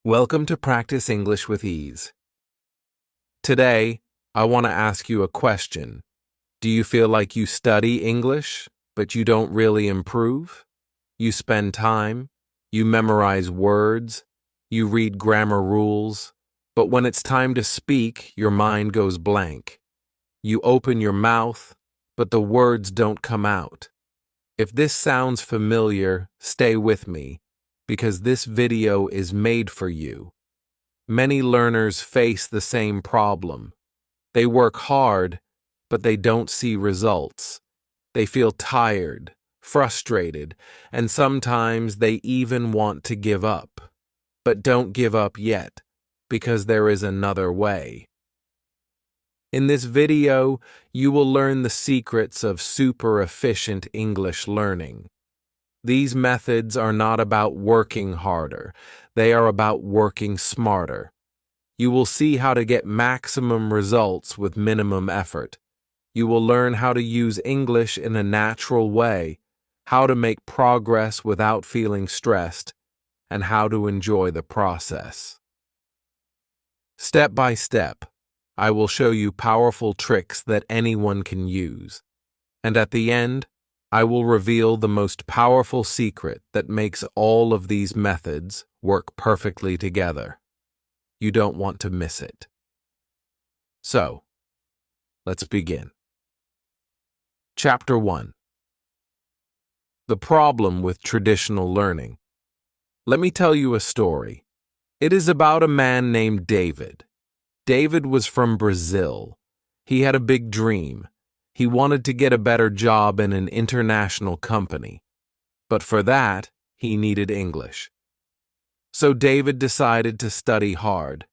Welcome to Practice English with Ease. Today, I want to ask you a question. Do you feel like you study English, but you don't really improve? You spend time, you memorize words, you read grammar rules, but when it's time to speak, your mind goes blank. You open your mouth, but the words don't come out. If this sounds familiar, stay with me, because this video is made for you. Many learners face the same problem. They work hard, but they don't see results. They feel tired, frustrated, and sometimes they even want to give up. But don't give up yet, because there is another way. In this video, you will learn the secrets of super efficient English learning. These methods are not about working harder, they are about working smarter. You will see how to get maximum results with minimum effort. You will learn how to use English in a natural way, how to make progress without feeling stressed, and how to enjoy the process. Step by step, I will show you powerful tricks that anyone can use. And at the end, I will reveal the most powerful secret that makes all of these methods work perfectly together. You don't want to miss it. So, let's begin. Chapter 1. The problem with traditional learning. Let me tell you a story. It is about a man named David. David was from Brazil. He had a big dream. He wanted to get a better job in an international company. But for that, he needed English. So David decided to study hard.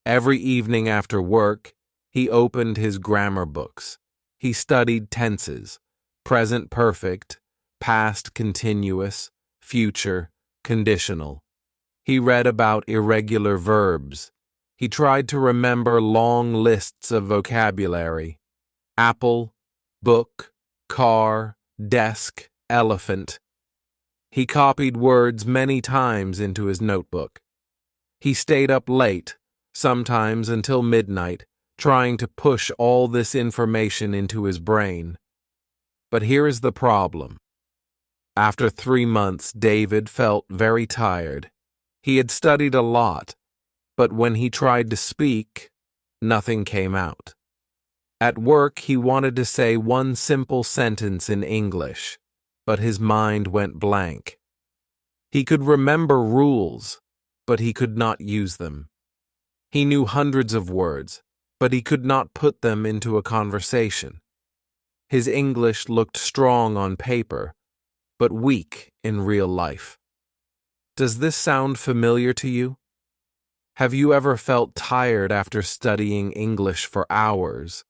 Every evening after work, he opened his grammar books. He studied tenses, present perfect, past continuous, future, conditional. He read about irregular verbs. He tried to remember long lists of vocabulary. Apple, book, car, desk, elephant. He copied words many times into his notebook. He stayed up late, sometimes until midnight, trying to push all this information into his brain. But here is the problem. After 3 months, David felt very tired. He had studied a lot, but when he tried to speak, nothing came out. At work, he wanted to say one simple sentence in English, but his mind went blank. He could remember rules, but he could not use them. He knew hundreds of words, but he could not put them into a conversation. His English looked strong on paper, but weak in real life. Does this sound familiar to you? Have you ever felt tired after studying English for hours,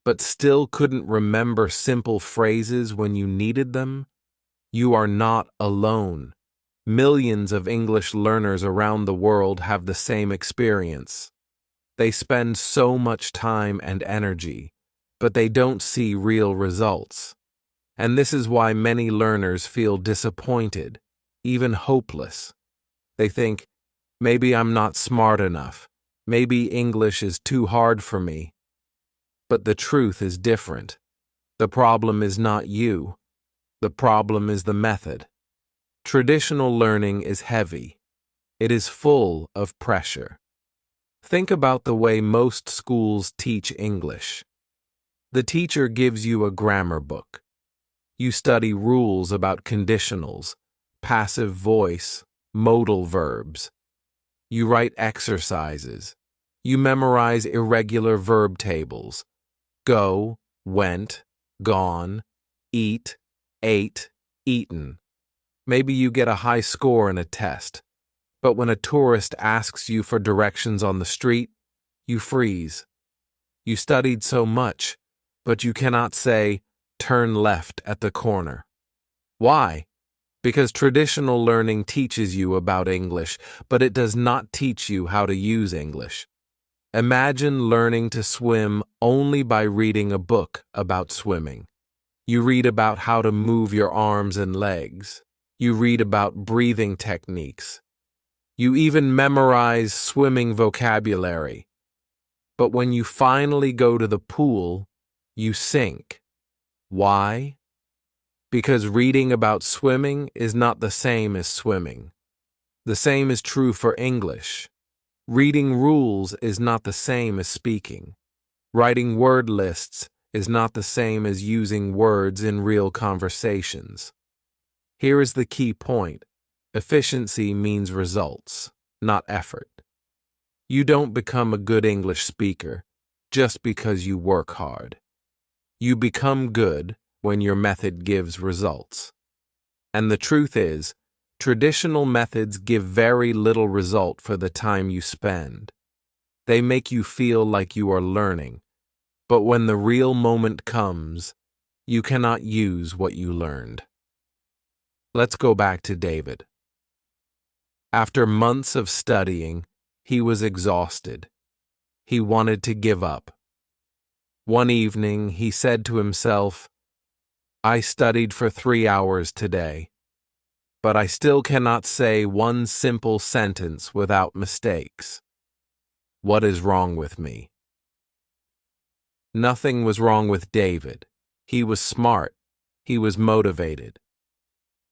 but still couldn't remember simple phrases when you needed them? You are not alone. Millions of English learners around the world have the same experience. They spend so much time and energy, but they don't see real results. And this is why many learners feel disappointed, even hopeless. They think, maybe I'm not smart enough. Maybe English is too hard for me. But the truth is different. The problem is not you. The problem is the method. Traditional learning is heavy. It is full of pressure. Think about the way most schools teach English. The teacher gives you a grammar book. You study rules about conditionals, passive voice, modal verbs. You write exercises. You memorize irregular verb tables. Go, went, gone, eat, ate, eaten. Maybe you get a high score in a test, but when a tourist asks you for directions on the street, you freeze. You studied so much, but you cannot say, turn left at the corner. Why? Because traditional learning teaches you about English, but it does not teach you how to use English. Imagine learning to swim only by reading a book about swimming. You read about how to move your arms and legs. You read about breathing techniques. You even memorize swimming vocabulary. But when you finally go to the pool, you sink. Why? Because reading about swimming is not the same as swimming. The same is true for English. Reading rules is not the same as speaking. Writing word lists is not the same as using words in real conversations. Here is the key point. Efficiency means results, not effort. You don't become a good English speaker just because you work hard. You become good when your method gives results. And the truth is, traditional methods give very little result for the time you spend. They make you feel like you are learning, but when the real moment comes, you cannot use what you learned. Let's go back to David. After months of studying, he was exhausted. He wanted to give up. One evening, he said to himself, "I studied for 3 hours today, but I still cannot say one simple sentence without mistakes. What is wrong with me?" Nothing was wrong with David. He was smart. He was motivated.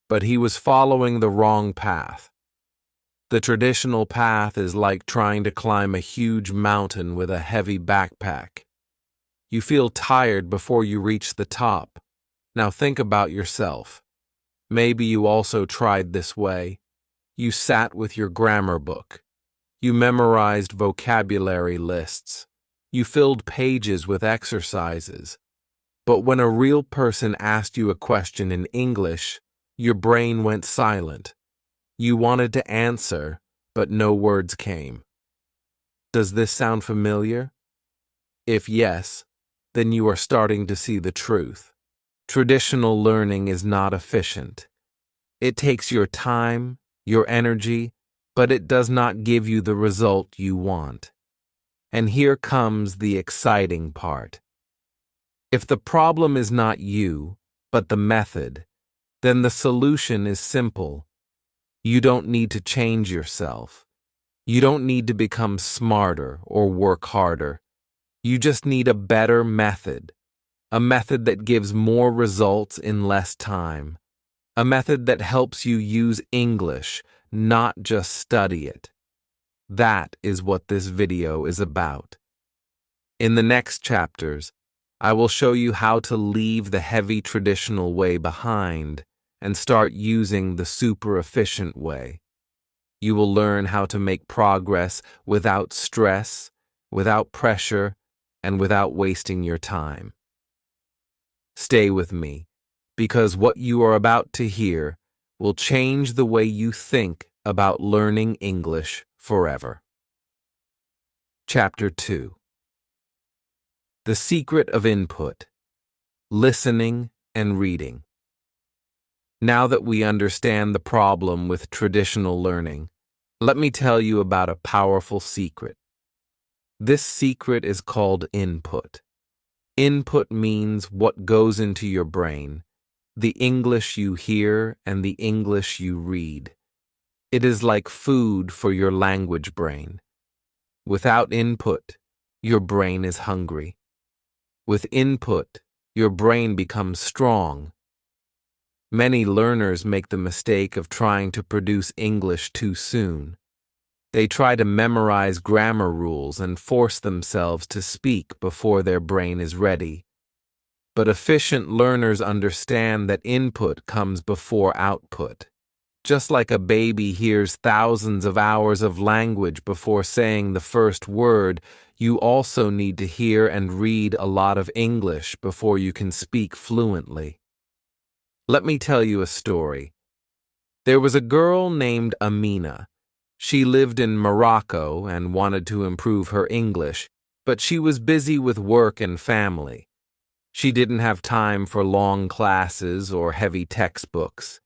But he was following the wrong path. The traditional path is like trying to climb a huge mountain with a heavy backpack. You feel tired before you reach the top. Now think about yourself. Maybe you also tried this way. You sat with your grammar book. You memorized vocabulary lists. You filled pages with exercises. But when a real person asked you a question in English, your brain went silent. You wanted to answer, but no words came. Does this sound familiar? If yes, then you are starting to see the truth. Traditional learning is not efficient. It takes your time, your energy, but it does not give you the result you want. And here comes the exciting part. If the problem is not you, but the method, then the solution is simple. You don't need to change yourself. You don't need to become smarter or work harder. You just need a better method. A method that gives more results in less time. A method that helps you use English, not just study it. That is what this video is about. In the next chapters, I will show you how to leave the heavy traditional way behind and start using the super efficient way. You will learn how to make progress without stress, without pressure, and without wasting your time. Stay with me, because what you are about to hear will change the way you think about learning English forever. Chapter 2. The Secret of Input: Listening and Reading. Now that we understand the problem with traditional learning, let me tell you about a powerful secret. This secret is called input. Input means what goes into your brain, the English you hear and the English you read. It is like food for your language brain. Without input, your brain is hungry. With input, your brain becomes strong. Many learners make the mistake of trying to produce English too soon. They try to memorize grammar rules and force themselves to speak before their brain is ready. But efficient learners understand that input comes before output. Just like a baby hears thousands of hours of language before saying the first word, you also need to hear and read a lot of English before you can speak fluently. Let me tell you a story. There was a girl named Amina. She lived in Morocco and wanted to improve her English, but she was busy with work and family. She didn't have time for long classes or heavy textbooks.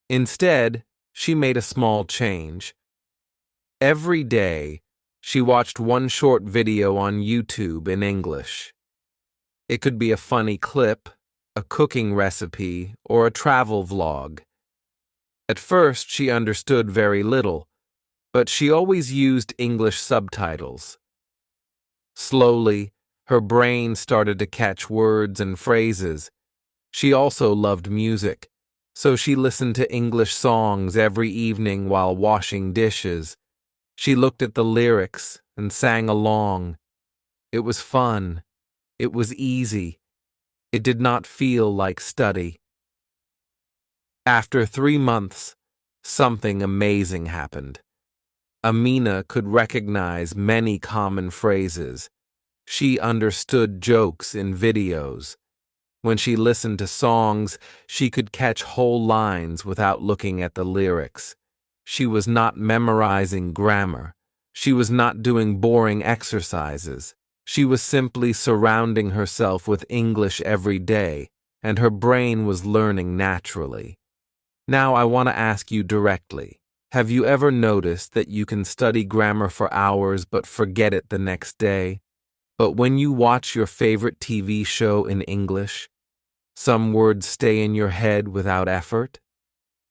Instead, she made a small change. Every day, she watched one short video on YouTube in English. It could be a funny clip, a cooking recipe, or a travel vlog. At first, she understood very little, but she always used English subtitles. Slowly, her brain started to catch words and phrases. She also loved music, so she listened to English songs every evening while washing dishes. She looked at the lyrics and sang along. It was fun. It was easy. It did not feel like study. After 3 months, something amazing happened. Amina could recognize many common phrases. She understood jokes in videos. When she listened to songs, she could catch whole lines without looking at the lyrics. She was not memorizing grammar. She was not doing boring exercises. She was simply surrounding herself with English every day, and her brain was learning naturally. Now I want to ask you directly. Have you ever noticed that you can study grammar for hours but forget it the next day? But when you watch your favorite TV show in English, some words stay in your head without effort?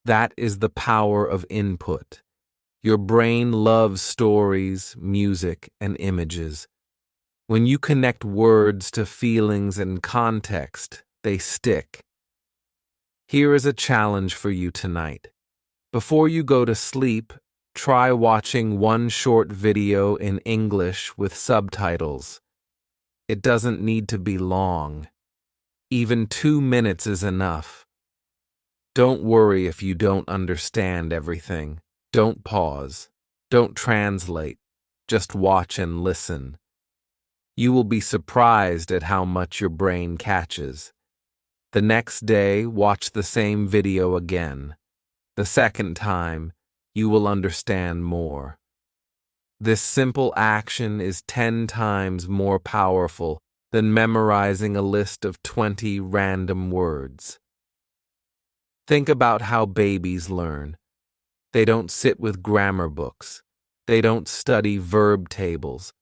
That is the power of input. Your brain loves stories, music, and images. When you connect words to feelings and context, they stick. Here is a challenge for you tonight. Before you go to sleep, try watching one short video in English with subtitles. It doesn't need to be long. Even 2 minutes is enough. Don't worry if you don't understand everything. Don't pause. Don't translate. Just watch and listen. You will be surprised at how much your brain catches. The next day, watch the same video again. The second time, you will understand more. This simple action is 10 times more powerful than memorizing a list of 20 random words. Think about how babies learn. They don't sit with grammar books. They don't study verb tables.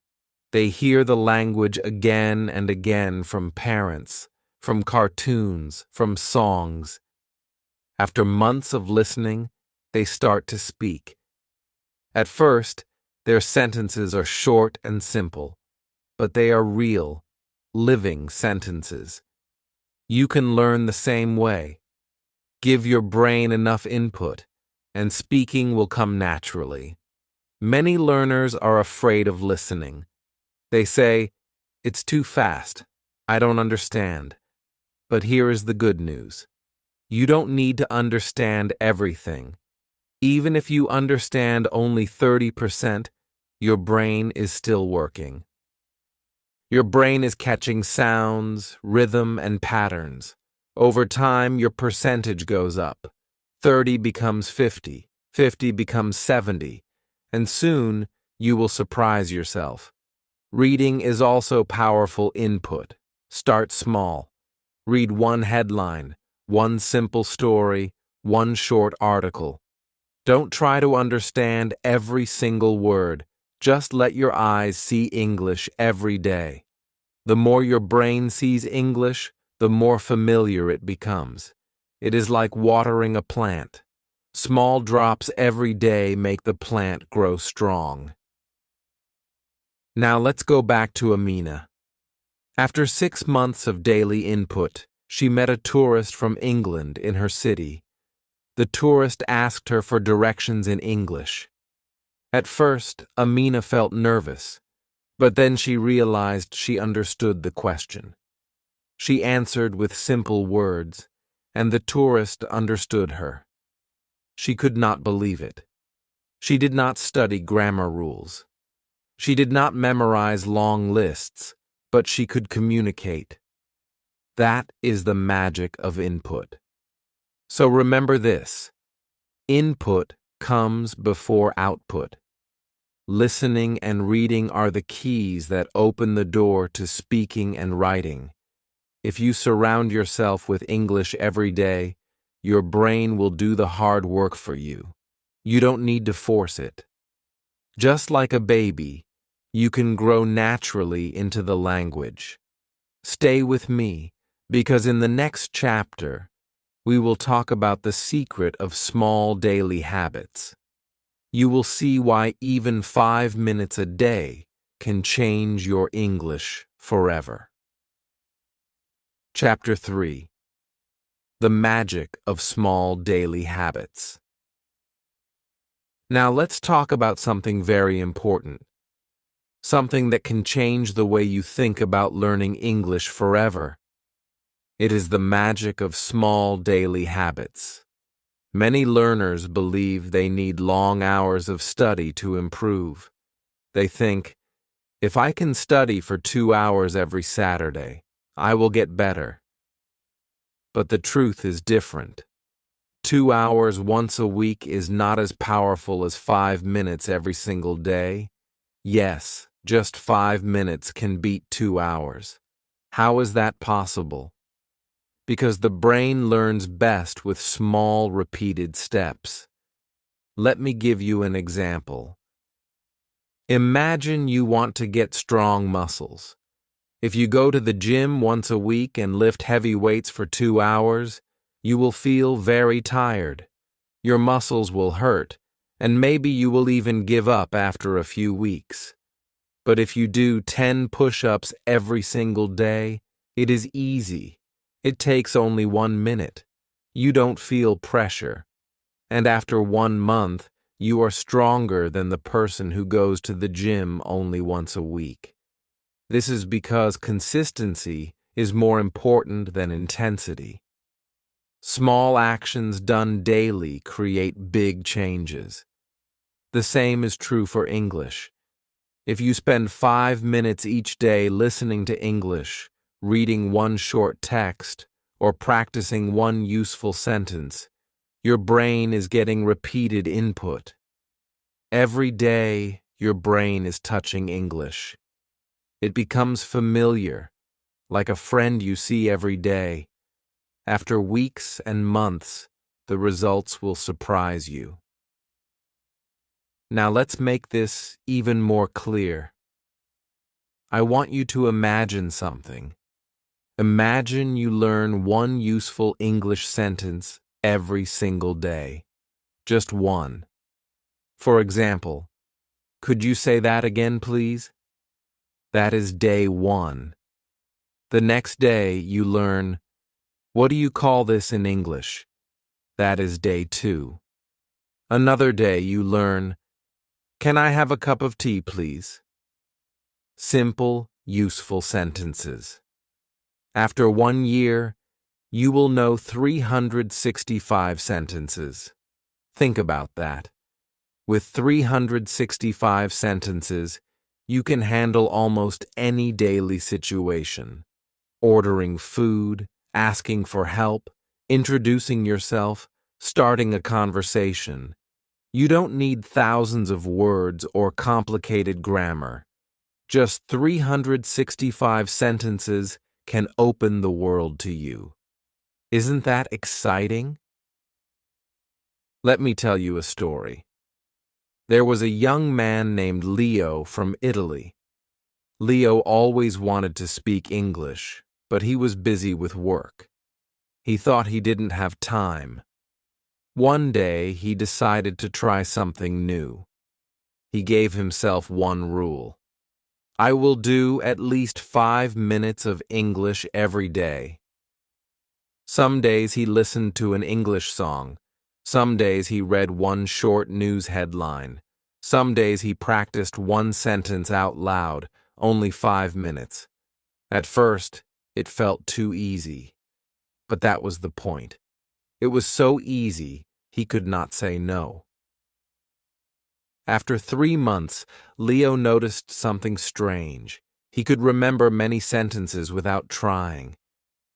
They hear the language again and again from parents, from cartoons, from songs. After months of listening, they start to speak. At first, their sentences are short and simple, but they are real, living sentences. You can learn the same way. Give your brain enough input, and speaking will come naturally. Many learners are afraid of listening. They say, "It's too fast. I don't understand." But here is the good news. You don't need to understand everything. Even if you understand only 30%, your brain is still working. Your brain is catching sounds, rhythm, and patterns. Over time, your percentage goes up. 30 becomes 50, 50 becomes 70, and soon you will surprise yourself. Reading is also powerful input. Start small. Read one headline, one simple story, one short article. Don't try to understand every single word. Just let your eyes see English every day. The more your brain sees English, the more familiar it becomes. It is like watering a plant. Small drops every day make the plant grow strong. Now let's go back to Amina. After 6 months of daily input, she met a tourist from England in her city. The tourist asked her for directions in English. At first, Amina felt nervous, but then she realized she understood the question. She answered with simple words, and the tourist understood her. She could not believe it. She did not study grammar rules. She did not memorize long lists, but she could communicate. That is the magic of input. So remember this: input comes before output. Listening and reading are the keys that open the door to speaking and writing. If you surround yourself with English every day, your brain will do the hard work for you. You don't need to force it. Just like a baby, you can grow naturally into the language. Stay with me, because in the next chapter, we will talk about the secret of small daily habits. you will see why even 5 minutes a day can change your English forever. Chapter 3. The Magic of Small Daily Habits. Now let's talk about something very important. Something that can change the way you think about learning English forever. It is the magic of small daily habits. Many learners believe they need long hours of study to improve. They think, if I can study for 2 hours every Saturday, I will get better. But the truth is different. 2 hours once a week is not as powerful as 5 minutes every single day. Yes, just 5 minutes can beat 2 hours. How is that possible? Because the brain learns best with small, repeated steps. Let me give you an example. Imagine you want to get strong muscles. If you go to the gym once a week and lift heavy weights for 2 hours, you will feel very tired. Your muscles will hurt, and maybe you will even give up after a few weeks. But if you do 10 push-ups every single day, it is easy. It takes only 1 minute. You don't feel pressure. And after 1 month, you are stronger than the person who goes to the gym only once a week. This is because consistency is more important than intensity. Small actions done daily create big changes. The same is true for English. If you spend 5 minutes each day listening to English, reading one short text, or practicing one useful sentence, your brain is getting repeated input. Every day, your brain is touching English. It becomes familiar, like a friend you see every day. After weeks and months, the results will surprise you. Now let's make this even more clear. I want you to imagine something. Imagine you learn one useful English sentence every single day. Just one. For example, could you say that again, please? That is day 1. The next day you learn, what do you call this in English? That is day 2. Another day you learn, can I have a cup of tea, please? Simple, useful sentences. After 1 year, you will know 365 sentences. Think about that. With 365 sentences, you can handle almost any daily situation. Ordering food, asking for help, introducing yourself, starting a conversation. You don't need thousands of words or complicated grammar. Just 365 sentences can open the world to you. Isn't that exciting? Let me tell you a story. There was a young man named Leo from Italy. Leo always wanted to speak English, but he was busy with work. He thought he didn't have time. One day, he decided to try something new. He gave himself one rule. I will do at least 5 minutes of English every day. Some days he listened to an English song. Some days he read one short news headline. Some days he practiced one sentence out loud, only 5 minutes. At first, it felt too easy. But that was the point. It was so easy, he could not say no. After 3 months, Leo noticed something strange. He could remember many sentences without trying.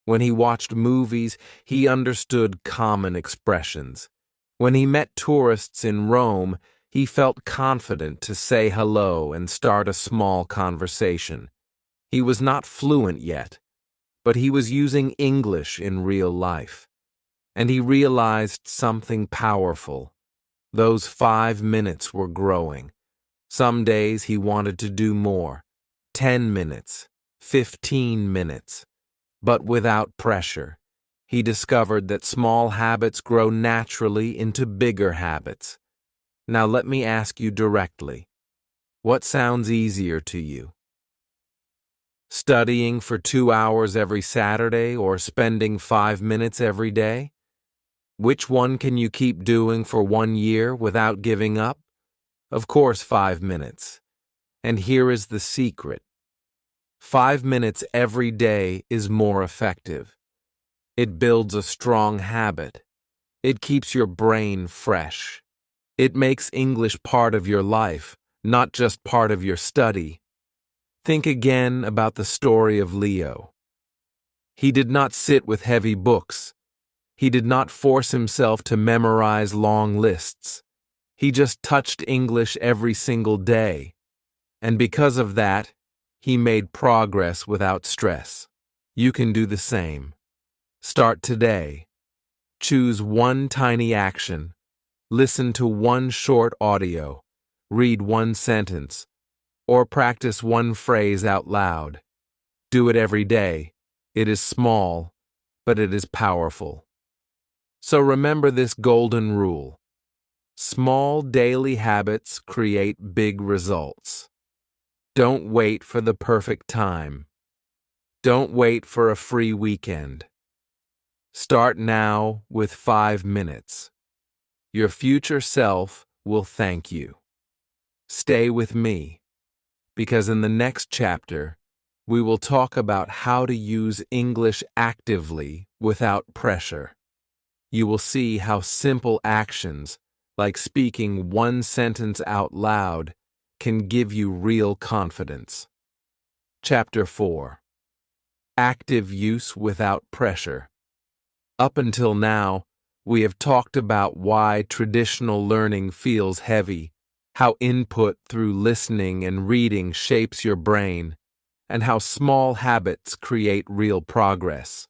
When he watched movies, he understood common expressions. When he met tourists in Rome, he felt confident to say hello and start a small conversation. He was not fluent yet, but he was using English in real life. And he realized something powerful. Those 5 minutes were growing. Some days he wanted to do more, 10 minutes, 15 minutes. But without pressure, he discovered that small habits grow naturally into bigger habits. Now let me ask you directly, what sounds easier to you? Studying for 2 hours every Saturday or spending 5 minutes every day? Which one can you keep doing for 1 year without giving up? Of course, 5 minutes. And here is the secret. 5 minutes every day is more effective. It builds a strong habit. It keeps your brain fresh. It makes English part of your life, not just part of your study. Think again about the story of Leo. He did not sit with heavy books. He did not force himself to memorize long lists. He just touched English every single day. And because of that, he made progress without stress. You can do the same. Start today. Choose one tiny action. Listen to one short audio. Read one sentence. Or practice one phrase out loud. Do it every day. It is small, but it is powerful. So remember this golden rule. Small daily habits create big results. Don't wait for the perfect time. Don't wait for a free weekend. Start now with 5 minutes. Your future self will thank you. Stay with me, because in the next chapter, we will talk about how to use English actively without pressure. You will see how simple actions, like speaking one sentence out loud, can give you real confidence. Chapter 4. Active use without pressure. Up until now, we have talked about why traditional learning feels heavy, how input through listening and reading shapes your brain, and how small habits create real progress.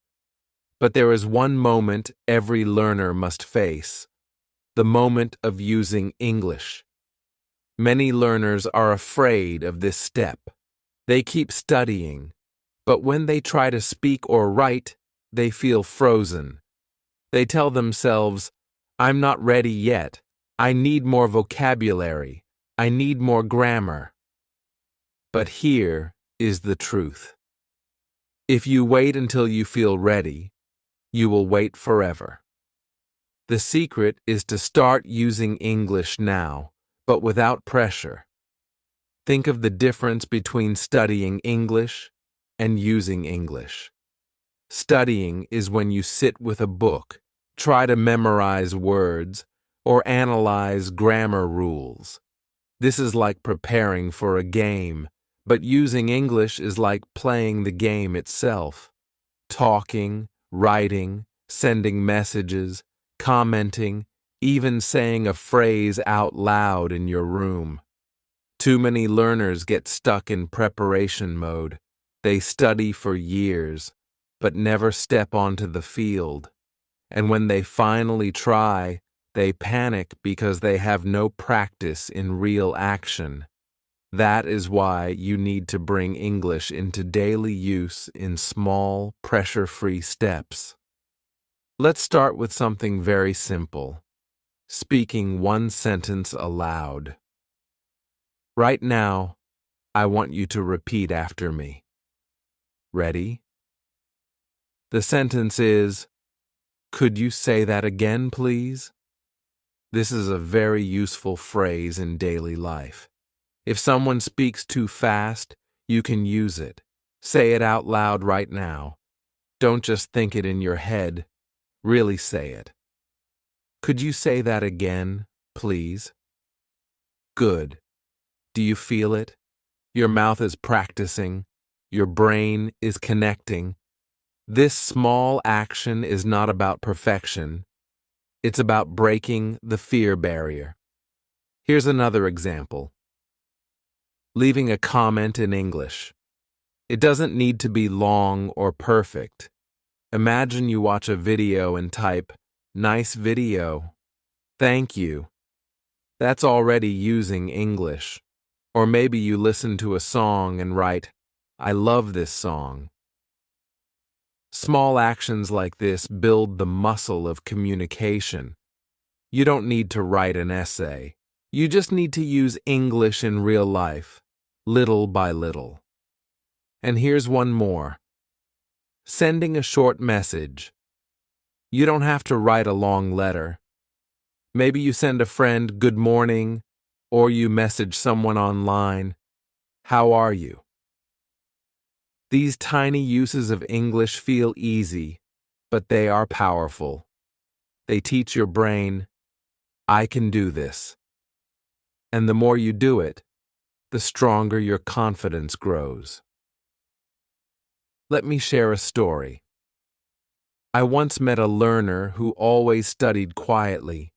But there is one moment every learner must face, the moment of using English. Many learners are afraid of this step. They keep studying, but when they try to speak or write, they feel frozen. They tell themselves, "I'm not ready yet. I need more vocabulary. I need more grammar." But here is the truth. If you wait until you feel ready, you will wait forever. The secret is to start using English now, but without pressure. Think of the difference between studying English and using English. Studying is when you sit with a book, try to memorize words, or analyze grammar rules. This is like preparing for a game, but using English is like playing the game itself. Talking, writing, sending messages, commenting, even saying a phrase out loud in your room. Too many learners get stuck in preparation mode. They study for years, but never step onto the field. And when they finally try, they panic because they have no practice in real action. That is why you need to bring English into daily use in small, pressure-free steps. Let's start with something very simple. Speaking one sentence aloud. Right now, I want you to repeat after me. Ready? The sentence is, "Could you say that again, please?" This is a very useful phrase in daily life. If someone speaks too fast, you can use it. Say it out loud right now. Don't just think it in your head. Really say it. Could you say that again, please? Good. Do you feel it? Your mouth is practicing. Your brain is connecting. This small action is not about perfection. It's about breaking the fear barrier. Here's another example. Leaving a comment in English. It doesn't need to be long or perfect. Imagine you watch a video and type, "Nice video. Thank you." That's already using English. Or maybe you listen to a song and write, "I love this song." Small actions like this build the muscle of communication. You don't need to write an essay. You just need to use English in real life, little by little. And here's one more. Sending a short message. You don't have to write a long letter. Maybe you send a friend good morning, or you message someone online, how are you? These tiny uses of English feel easy, but they are powerful. They teach your brain, I can do this. And the more you do it, the stronger your confidence grows. Let me share a story. I once met a learner who always studied quietly.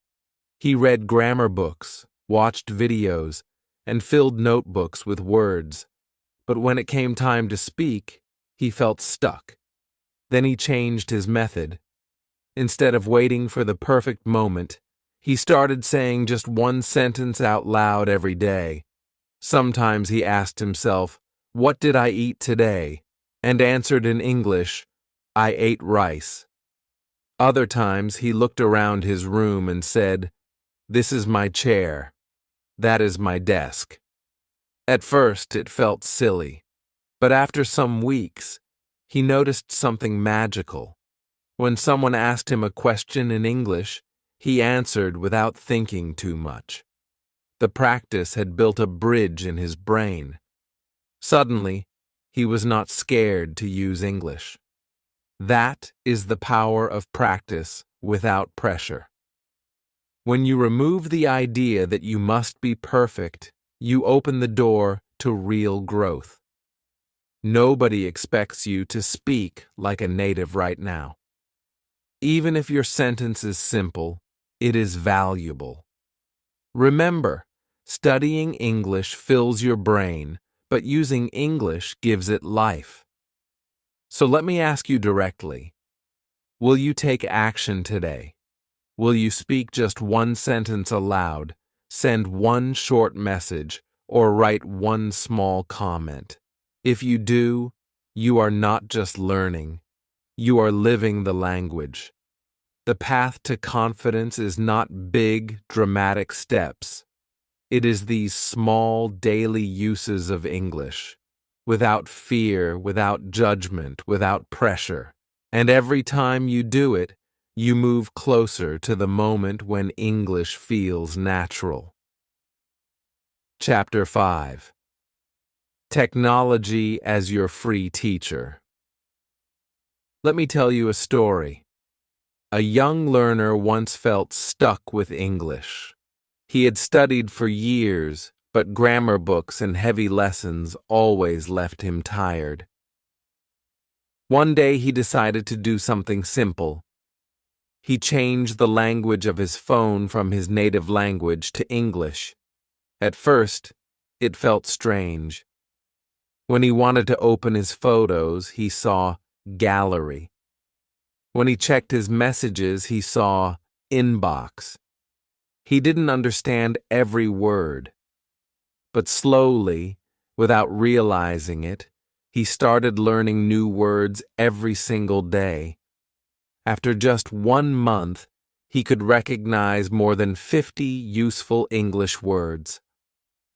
He read grammar books, watched videos, and filled notebooks with words. But when it came time to speak, he felt stuck. Then he changed his method. Instead of waiting for the perfect moment, he started saying just one sentence out loud every day. Sometimes he asked himself, "What did I eat today?" and answered in English, "I ate rice." Other times he looked around his room and said, "This is my chair. That is my desk." At first it felt silly, but after some weeks, he noticed something magical. When someone asked him a question in English, he answered without thinking too much. The practice had built a bridge in his brain. Suddenly, he was not scared to use English. That is the power of practice without pressure. When you remove the idea that you must be perfect, you open the door to real growth. Nobody expects you to speak like a native right now. Even if your sentence is simple, it is valuable. Remember, studying English fills your brain, but using English gives it life. So let me ask you directly, will you take action today? Will you speak just one sentence aloud, send one short message, or write one small comment? If you do, you are not just learning, you are living the language. The path to confidence is not big, dramatic steps. It is these small, daily uses of English, without fear, without judgment, without pressure. And every time you do it, you move closer to the moment when English feels natural. Chapter 5. Technology as your free teacher. Let me tell you a story. A young learner once felt stuck with English. He had studied for years, but grammar books and heavy lessons always left him tired. One day he decided to do something simple. He changed the language of his phone from his native language to English. At first, it felt strange. When he wanted to open his photos, he saw gallery. When he checked his messages, he saw inbox. He didn't understand every word. But slowly, without realizing it, he started learning new words every single day. After just 1 month, he could recognize more than 50 useful English words.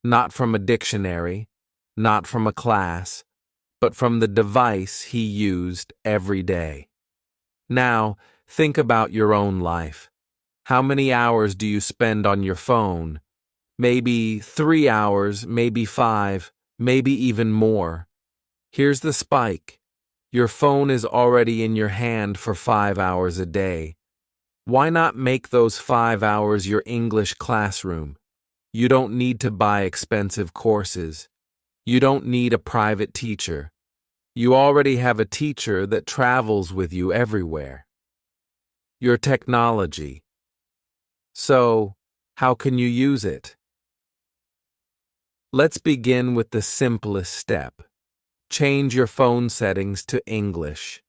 Not from a dictionary, not from a class, but from the device he used every day. Now, think about your own life. How many hours do you spend on your phone? Maybe 3 hours, maybe 5, maybe even more. Here's the spike. Your phone is already in your hand for 5 hours a day. Why not make those 5 hours your English classroom? You don't need to buy expensive courses. You don't need a private teacher. You already have a teacher that travels with you everywhere. Your technology. So, how can you use it? Let's begin with the simplest step. Change your phone settings to English.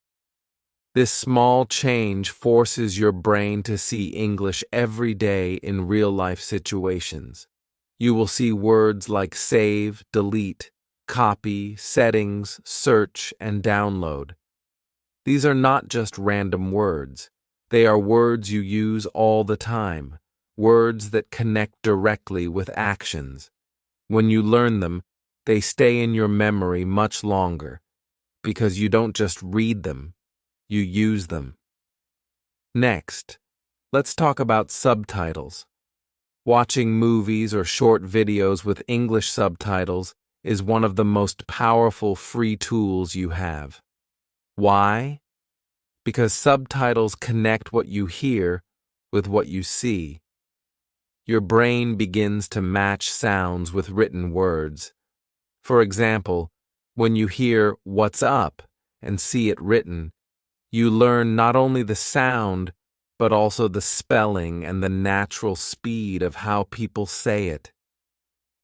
This small change forces your brain to see English every day in real-life situations. You will see words like save, delete, copy, settings, search, and download. These are not just random words. They are words you use all the time. words that connect directly with actions. When you learn them, they stay in your memory much longer because you don't just read them, you use them. Next, let's talk about subtitles. Watching movies or short videos with English subtitles is one of the most powerful free tools you have. Why? Because subtitles connect what you hear with what you see. Your brain begins to match sounds with written words. For example, when you hear "what's up" and see it written, you learn not only the sound, but also the spelling and the natural speed of how people say it.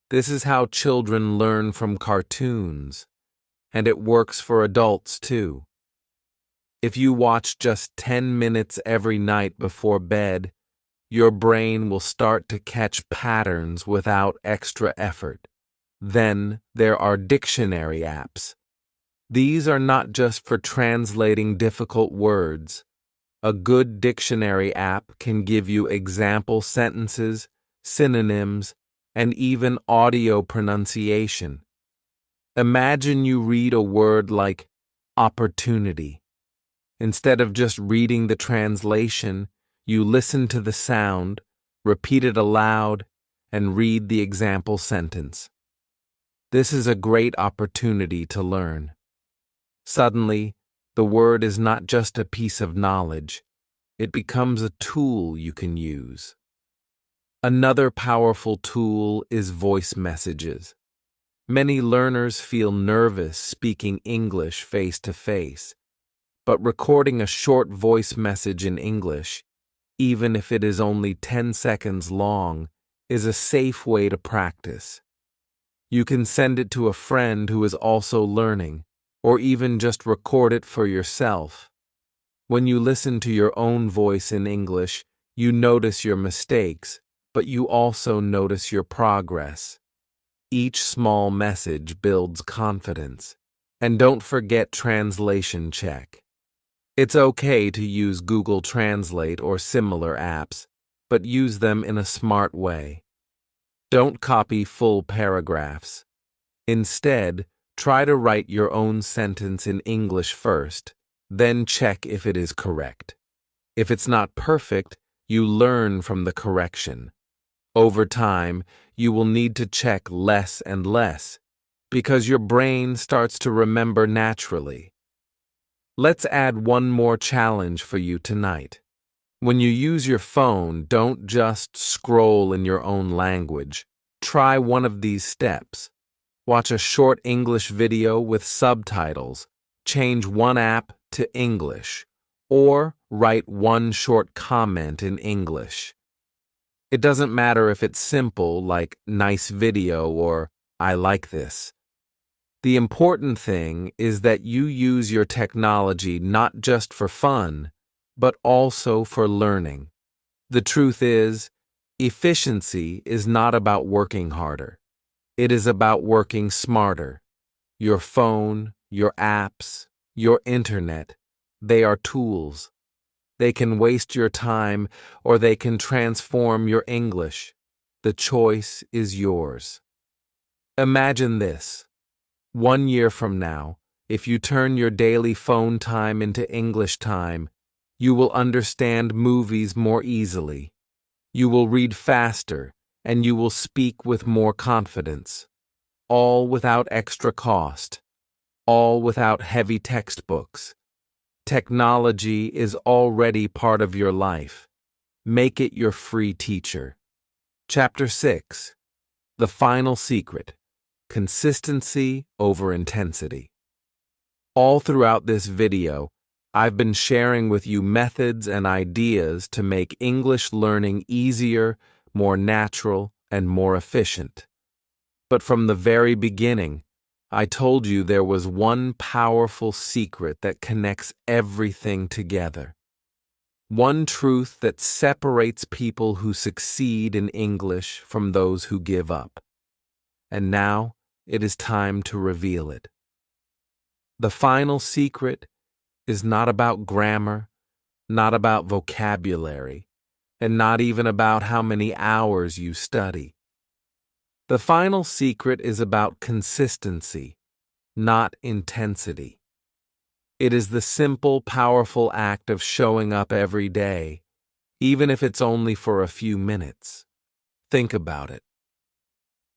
This is how children learn from cartoons, and it works for adults too. If you watch just 10 minutes every night before bed, your brain will start to catch patterns without extra effort. Then there are dictionary apps. These are not just for translating difficult words. A good dictionary app can give you example sentences, synonyms, and even audio pronunciation. Imagine you read a word like opportunity. Instead of just reading the translation, you listen to the sound, repeat it aloud, and read the example sentence. This is a great opportunity to learn. Suddenly, the word is not just a piece of knowledge, it becomes a tool you can use. Another powerful tool is voice messages. Many learners feel nervous speaking English face to face, but recording a short voice message in English, even if it is only 10 seconds long, is a safe way to practice. You can send it to a friend who is also learning, or even just record it for yourself. When you listen to your own voice in English, you notice your mistakes, but you also notice your progress. Each small message builds confidence. And don't forget translation check. It's okay to use Google Translate or similar apps, but use them in a smart way. Don't copy full paragraphs. Instead, try to write your own sentence in English first, then check if it is correct. If it's not perfect, you learn from the correction. Over time, you will need to check less and less, because your brain starts to remember naturally. Let's add one more challenge for you tonight. When you use your phone, don't just scroll in your own language. Try one of these steps. Watch a short English video with subtitles, change one app to English, or write one short comment in English. It doesn't matter if it's simple, like "nice video" or "I like this." The important thing is that you use your technology not just for fun, but also for learning. The truth is, efficiency is not about working harder. It is about working smarter. Your phone, your apps, your internet, they are tools. They can waste your time or they can transform your English. The choice is yours. Imagine this. 1 year from now, if you turn your daily phone time into English time, you will understand movies more easily. You will read faster, and you will speak with more confidence. All without extra cost. All without heavy textbooks. Technology is already part of your life. Make it your free teacher. Chapter 6. The Final Secret. Consistency over intensity. All throughout this video, I've been sharing with you methods and ideas to make English learning easier, more natural, and more efficient. But from the very beginning, I told you there was one powerful secret that connects everything together. One truth that separates people who succeed in English from those who give up. And now, it is time to reveal it. The final secret is not about grammar, not about vocabulary. and not even about how many hours you study. The final secret is about consistency, not intensity. It is the simple, powerful act of showing up every day, even if it's only for a few minutes. Think about it.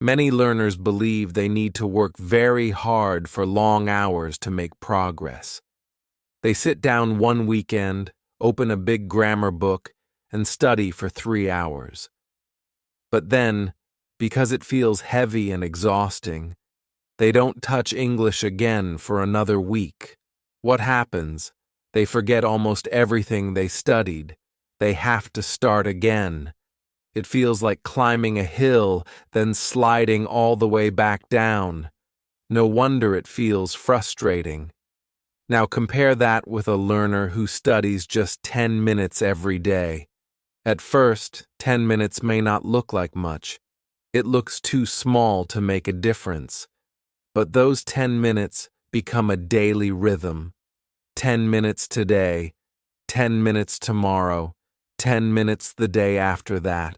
Many learners believe they need to work very hard for long hours to make progress. They sit down one weekend, open a big grammar book, and study for 3 hours. But then, because it feels heavy and exhausting, they don't touch English again for another week. What happens? They forget almost everything they studied. They have to start again. It feels like climbing a hill, then sliding all the way back down. No wonder it feels frustrating. Now compare that with a learner who studies just 10 minutes every day. At first, 10 minutes may not look like much. It looks too small to make a difference. But those 10 minutes become a daily rhythm. 10 minutes today, 10 minutes tomorrow, 10 minutes the day after that.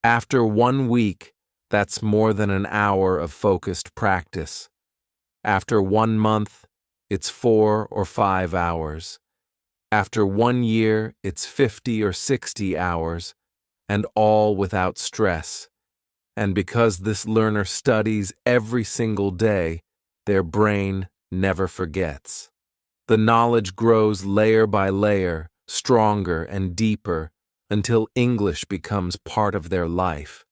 After 1 week, that's more than an hour of focused practice. After 1 month, it's 4 or 5 hours. After 1 year, it's 50 or 60 hours, and all without stress. And because this learner studies every single day, their brain never forgets. The knowledge grows layer by layer, stronger and deeper, until English becomes part of their life.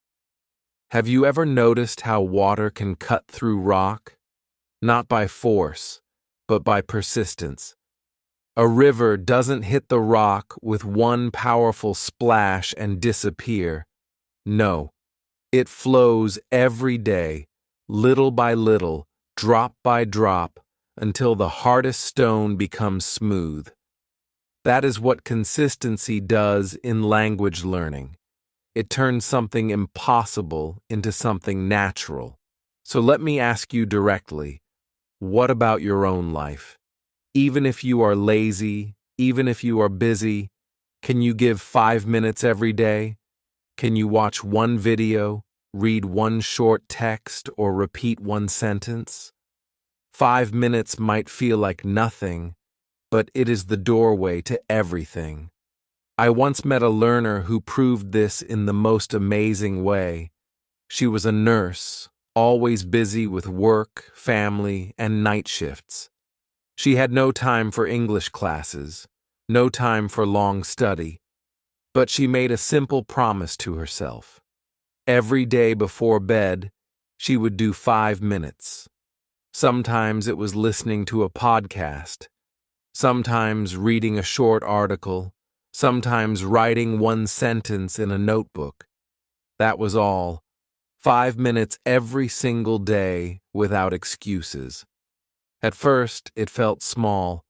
Have you ever noticed how water can cut through rock? Not by force, but by persistence. A river doesn't hit the rock with one powerful splash and disappear. No, it flows every day, little by little, drop by drop, until the hardest stone becomes smooth. That is what consistency does in language learning. It turns something impossible into something natural. So let me ask you directly, what about your own life? Even if you are lazy, even if you are busy, can you give 5 minutes every day? Can you watch one video, read one short text, or repeat one sentence? 5 minutes might feel like nothing, but it is the doorway to everything. I once met a learner who proved this in the most amazing way. She was a nurse, always busy with work, family, and night shifts. She had no time for English classes, no time for long study, but she made a simple promise to herself. Every day before bed, she would do 5 minutes. Sometimes it was listening to a podcast, sometimes reading a short article, sometimes writing one sentence in a notebook. That was all. 5 minutes every single day without excuses. At first, it felt small,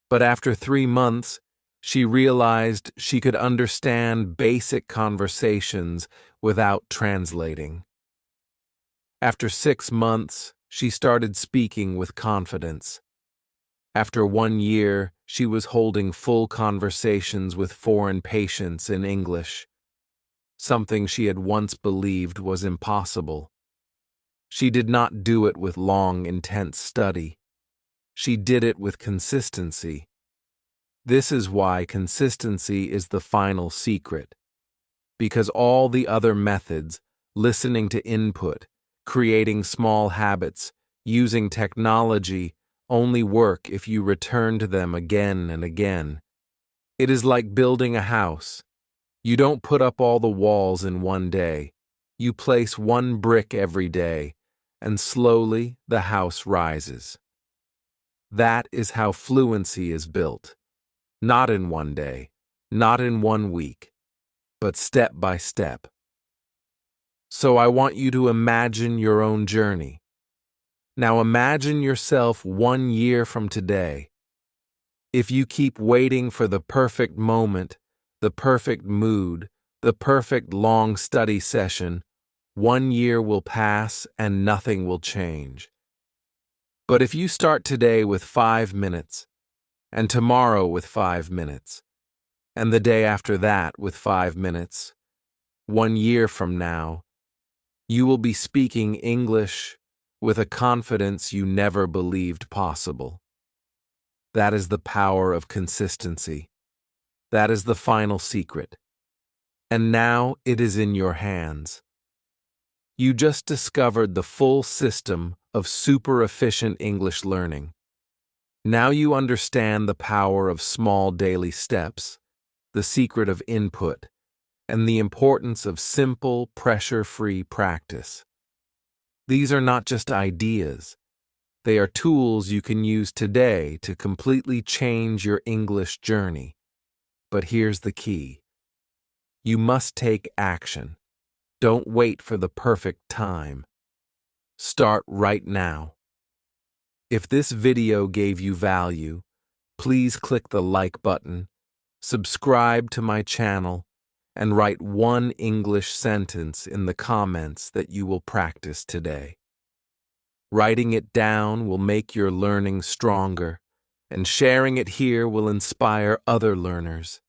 but after 3 months, she realized she could understand basic conversations without translating. After 6 months, she started speaking with confidence. After 1 year, she was holding full conversations with foreign patients in English, something she had once believed was impossible. She did not do it with long, intense study. She did it with consistency. This is why consistency is the final secret. Because all the other methods, listening to input, creating small habits, using technology, only work if you return to them again and again. It is like building a house. You don't put up all the walls in one day. You place one brick every day, and slowly the house rises. That is how fluency is built. Not in one day, not in 1 week, but step by step. So I want you to imagine your own journey. Now imagine yourself 1 year from today. If you keep waiting for the perfect moment, the perfect mood, the perfect long study session, 1 year will pass and nothing will change. But if you start today with 5 minutes, and tomorrow with 5 minutes, and the day after that with 5 minutes. 1 year from now, you will be speaking English with a confidence you never believed possible. That is the power of consistency. That is the final secret. And now it is in your hands. You just discovered the full system of super efficient English learning. Now you understand the power of small daily steps, the secret of input, and the importance of simple, pressure-free practice. These are not just ideas. They are tools you can use today to completely change your English journey. But here's the key. You must take action. Don't wait for the perfect time. Start right now. If this video gave you value, please click the like button, subscribe to my channel, and write one English sentence in the comments that you will practice today. Writing it down will make your learning stronger, and sharing it here will inspire other learners.